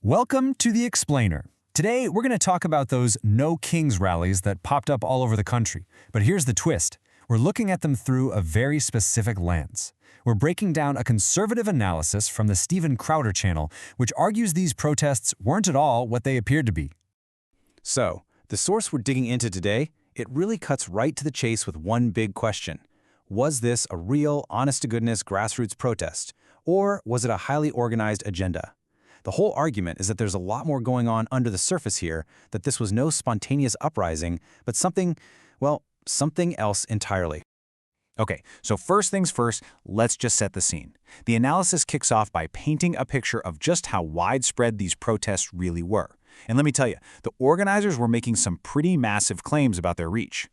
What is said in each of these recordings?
Welcome to The Explainer. Today, we're going to talk about those No Kings rallies that popped up all over the country. But here's the twist. We're looking at them through a very specific lens. We're breaking down a conservative analysis from the Steven Crowder channel, which argues these protests weren't at all what they appeared to be. So, the source we're digging into today, it really cuts right to the chase with one big question. Was this a real, honest-to-goodness grassroots protest? Or was it a highly organized agenda? The whole argument is that there's a lot more going on under the surface here, that this was no spontaneous uprising, but something else entirely. Okay, so first things first, let's just set the scene. The analysis kicks off by painting a picture of just how widespread these protests really were. And let me tell you, the organizers were making some pretty massive claims about their reach.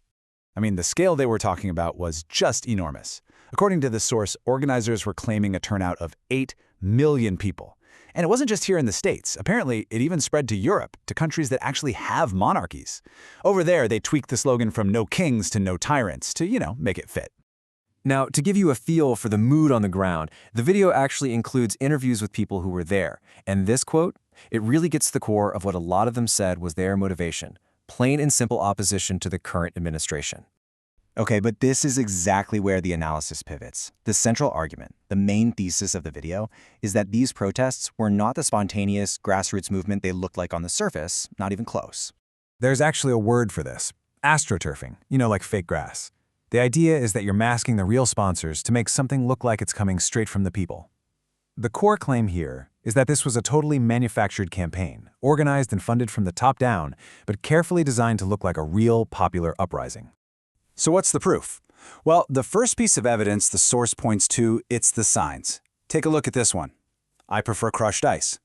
I mean, the scale they were talking about was just enormous. According to the source, organizers were claiming a turnout of 8 million people. And it wasn't just here in the States. Apparently, it even spread to Europe, to countries that actually have monarchies. Over there, they tweaked the slogan from no kings to no tyrants to, make it fit. Now, to give you a feel for the mood on the ground, the video actually includes interviews with people who were there. And this quote, it really gets to the core of what a lot of them said was their motivation: plain and simple opposition to the current administration. Okay, but this is exactly where the analysis pivots. The central argument, the main thesis of the video, is that these protests were not the spontaneous grassroots movement they looked like on the surface, not even close. There's actually a word for this: astroturfing, like fake grass. The idea is that you're masking the real sponsors to make something look like it's coming straight from the people. The core claim here is that this was a totally manufactured campaign, organized and funded from the top down, but carefully designed to look like a real popular uprising. So what's the proof? Well, the first piece of evidence the source points to, it's the signs. Take a look at this one. I prefer crushed ice.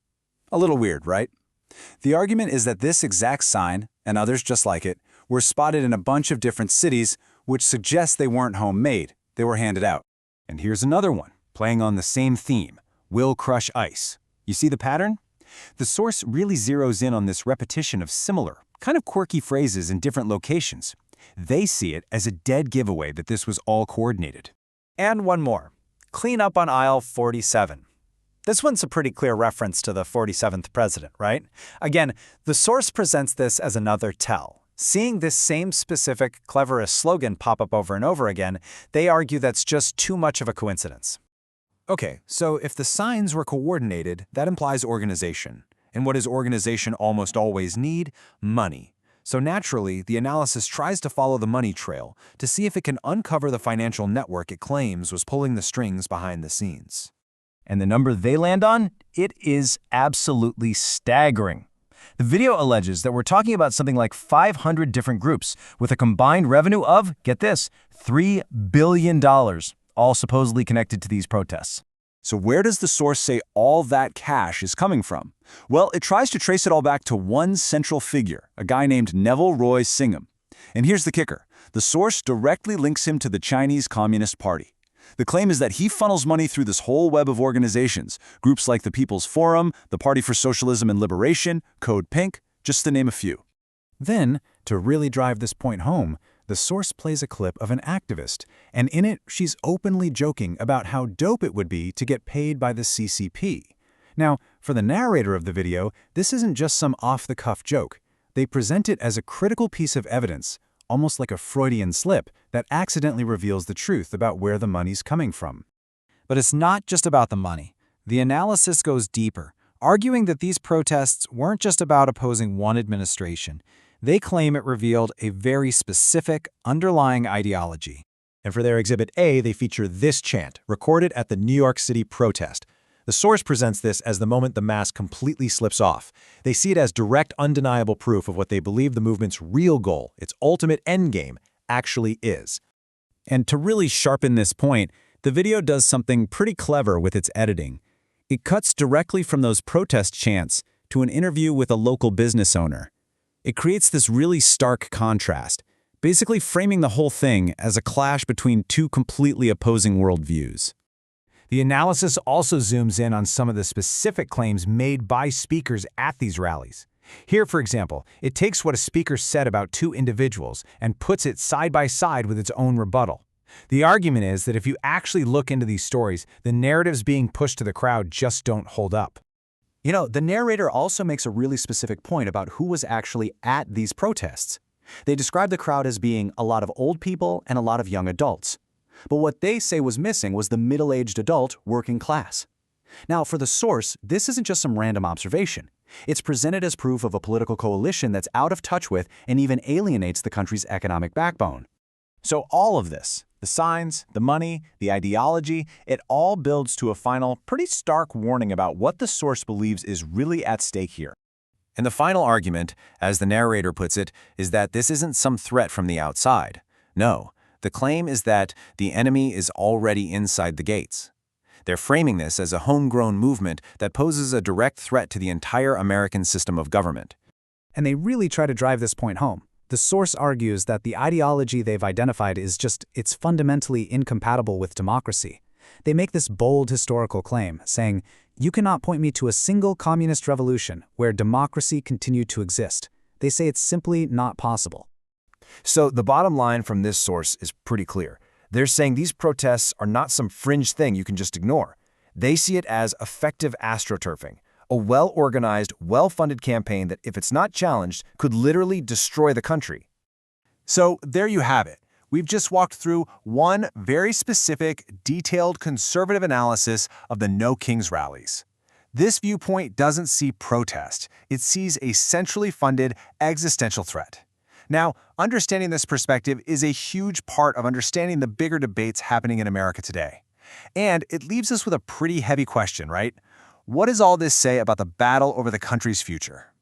A little weird, right? The argument is that this exact sign, and others just like it, were spotted in a bunch of different cities, which suggests they weren't homemade. They were handed out. And here's another one, playing on the same theme: will crush ice. You see the pattern? The source really zeroes in on this repetition of similar, kind of quirky phrases in different locations. They see it as a dead giveaway that this was all coordinated. And one more. Clean up on aisle 47. This one's a pretty clear reference to the 47th president, right? Again, the source presents this as another tell. Seeing this same specific, cleverest slogan pop up over and over again, they argue that's just too much of a coincidence. Okay, so if the signs were coordinated, that implies organization. And what does organization almost always need? Money. So naturally, the analysis tries to follow the money trail to see if it can uncover the financial network it claims was pulling the strings behind the scenes. And the number they land on? It is absolutely staggering. The video alleges that we're talking about something like 500 different groups with a combined revenue of, get this, $3 billion, all supposedly connected to these protests. So where does the source say all that cash is coming from? Well, it tries to trace it all back to one central figure, a guy named Neville Roy Singham. And here's the kicker. The source directly links him to the Chinese Communist Party. The claim is that he funnels money through this whole web of organizations, groups like the People's Forum, the Party for Socialism and Liberation, Code Pink, just to name a few. Then, to really drive this point home, the source plays a clip of an activist, and in it, she's openly joking about how dope it would be to get paid by the CCP. Now, for the narrator of the video, this isn't just some off-the-cuff joke. They present it as a critical piece of evidence, almost like a Freudian slip, that accidentally reveals the truth about where the money's coming from. But it's not just about the money. The analysis goes deeper, arguing that these protests weren't just about opposing one administration. They claim it revealed a very specific underlying ideology. And for their Exhibit A, they feature this chant, recorded at the New York City protest. The source presents this as the moment the mask completely slips off. They see it as direct, undeniable proof of what they believe the movement's real goal, its ultimate endgame, actually is. And to really sharpen this point, the video does something pretty clever with its editing. It cuts directly from those protest chants to an interview with a local business owner. It creates this really stark contrast, basically framing the whole thing as a clash between two completely opposing worldviews. The analysis also zooms in on some of the specific claims made by speakers at these rallies. Here, for example, it takes what a speaker said about two individuals and puts it side by side with its own rebuttal. The argument is that if you actually look into these stories, the narratives being pushed to the crowd just don't hold up. The narrator also makes a really specific point about who was actually at these protests. They describe the crowd as being a lot of old people and a lot of young adults. But what they say was missing was the middle-aged adult working class. Now, for the source, this isn't just some random observation. It's presented as proof of a political coalition that's out of touch with and even alienates the country's economic backbone. So all of this, the signs, the money, the ideology, it all builds to a final, pretty stark warning about what the source believes is really at stake here. And the final argument, as the narrator puts it, is that this isn't some threat from the outside. No, the claim is that the enemy is already inside the gates. They're framing this as a homegrown movement that poses a direct threat to the entire American system of government. And they really try to drive this point home. The source argues that the ideology they've identified it's fundamentally incompatible with democracy. They make this bold historical claim, saying, "You cannot point me to a single communist revolution where democracy continued to exist." They say it's simply not possible. So the bottom line from this source is pretty clear. They're saying these protests are not some fringe thing you can just ignore. They see it as effective astroturfing, a well-organized, well-funded campaign that, if it's not challenged, could literally destroy the country. So there you have it. We've just walked through one very specific, detailed conservative analysis of the No Kings rallies. This viewpoint doesn't see protest. It sees a centrally funded existential threat. Now, understanding this perspective is a huge part of understanding the bigger debates happening in America today. And it leaves us with a pretty heavy question, right? What does all this say about the battle over the country's future?